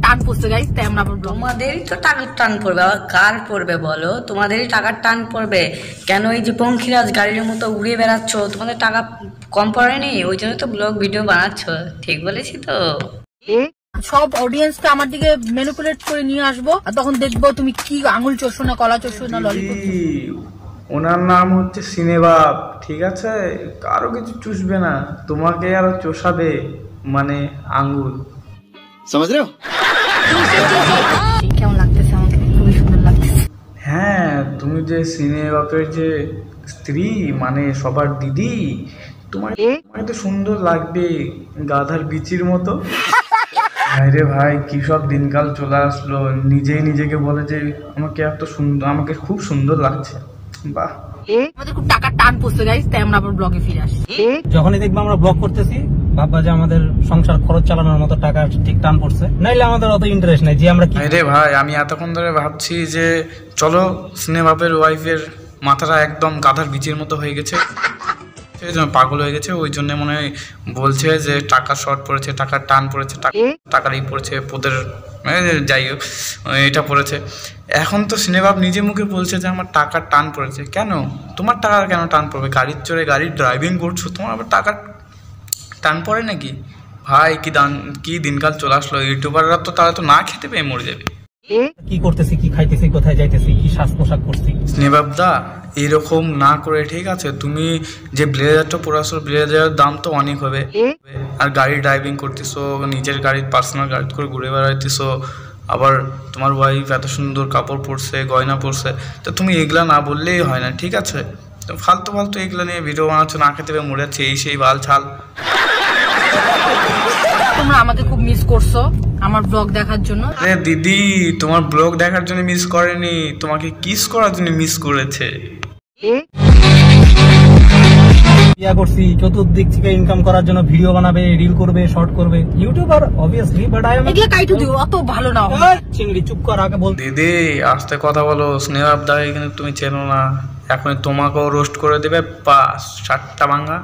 টান পড়ছে গাইস, তাই আমরা তোমাদেরই তো টাকার টান পড়বে, আবার কার পড়বে বলো? তোমাদেরই টাকার টান পড়বে কেন? এই যে পঙ্খিরাজ গাড়ির মতো উড়ে বেড়াচ্ছ, তোমাদের টাকা কম পড়েনি, ওই জন্য তো ব্লগ ভিডিও বানাচ্ছ। ঠিক বলেছি তো? সব অডিয়েন্সকে আমার দিকে ম্যানিপুলেট করে নিয়ে আসবো, আর তখন দেখবো তুমি কি আঙুল চষছো না কলা চষছো না ললিপপ। ওনার নাম হচ্ছে সিনেবাব, ঠিক আছে? কারো কিছু চুষবে না, তোমাকে আরো চষাবে, মানে আঙ্গুল। समझ रहे हो? কেমন লাগতেছে? আমাকে খুবই সুন্দর লাগতেছে। হ্যাঁ, তুমি যে সিনেবাবের যে স্ত্রী, মানে সবার দিদি, তোমাকে তো সুন্দর লাগবে, গাধার বিচির মতো। আরে ভাই, কি সব দিনকাল চলে আসলো, নিজেই নিজেকে বলে যে আমাকে এত সুন্দর, আমাকে খুব সুন্দর লাগছে। বাহ, আমাদের খুব টাকার টান পড়ছে গাইস, তাই আমরা আবার ব্লগে ফিরে আসি। যখনই দেখবো আমরা ব্লগ করতেছি, ভাববা যে আমাদের সংসার খরচ চালানোর মতো টাকা ঠিক টান পড়ছে, নাইলে আমাদের অত ইন্টারেস্ট নাই যে আমরা। আরে ভাই, আমি এতক্ষণ ধরে ভাবছি যে চলো সিনেবাবের ওয়াইফের মাথাটা একদম গাধার বিচির মতো হয়ে গেছে, পাগল হয়ে গেছে, ওই জন্য মনে হয় বলছে যে টাকা শর্ট পড়েছে, টাকার টান পড়েছে, টাকারই পড়েছে, পোদের যাই হোক এটা পড়েছে। এখন তো সিনেবাব নিজে মুখে বলছে যে আমার টাকার টান পড়েছে। কেন তোমার টাকার কেন টান পড়বে? গাড়ির চড়ে গাড়ি ড্রাইভিং করছো, তোমার আবার টাকার টান পড়ে নাকি? ভাই কি দিনকাল চলে আসলো, ইউটিউবাররা তো তারা তো না খেতে পেয়ে মরে যাবে। কি করতেছি, কি খাইতেছি, কোথায় যাইতেছি, কি সাজ পোশাক করছি। স্নেবাবদা, এরকম না করে, ঠিক আছে? তুমি যে ব্লেজারটা পরাছো, ব্লেজারের দাম তো অনেক হবে, আর গাড়ি ড্রাইভিং করতেছো, নিজের গাড়ির পার্সোনাল গাড়ি করে ঘুরে বেড়াইতেছো, আবার তোমার ওয়াইফ এত সুন্দর কাপড় পরছে, গয়না পরছে, তো তুমি এগুলা না বললেই হয় না, ঠিক আছে? তো ফালতু ফালতু এগুলা নিয়ে ভিডিও বানাচ্ছো, না খেতে পেয়ে মরে যাচ্ছে, এই সেই বাল ছাল। তোমরা আমাকে খুব মিস করছো আমার ব্লগ দেখার জন্য। আরে দিদি, তোমার ব্লগ দেখার জন্য মিস করেনি, তোমাকে কিস করার জন্য মিস করেছে। ইয়া করছি চতুর্দিক থেকে ইনকাম করার জন্য, ভিডিও বানাবে, রিল করবে, শর্ট করবে, YouTuber obviously, but I am এগুলা কাইটু দিও, অত ভালো না। চিংড়ি চুপ কর, আগে বল। দিদি আস্তে কথা বলো, স্নেহাব দাকে কিন্তু তুমি চেনো না, এখন তোমাকেও রোস্ট করে দেবে, পাস 7টা ভাঙা,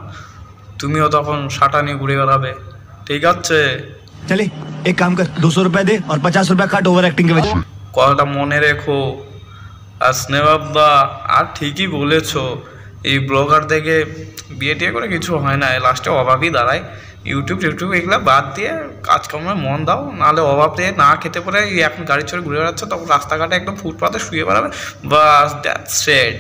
তুমিও তখন 7টা নিয়ে ঘুরে বেড়াবে, ঠিক আছে? चले एक काम कर, 200 रुपए दे और 50 रुपए काट ओवर एक्टिंग के वजह। কথাটা মনে রেখো। আর স্নেহাব দা, আর ঠিকই বলেছো, এই ব্লগার দেখে বিয়ে টিয়ে করে কিছু হয় না, লাস্টে অভাবই দাঁড়ায়। ইউটিউব এগুলো বাদ দিয়ে কাজকর্মে মন দাও, নাহলে অভাব দিয়ে না খেতে পারে এখন গাড়ি চড়ে ঘুরে বেড়াচ্ছে, তখন রাস্তাঘাটে একদম ফুটপাতে শুয়ে বেড়াবে, বাস দ্যাটস ইট।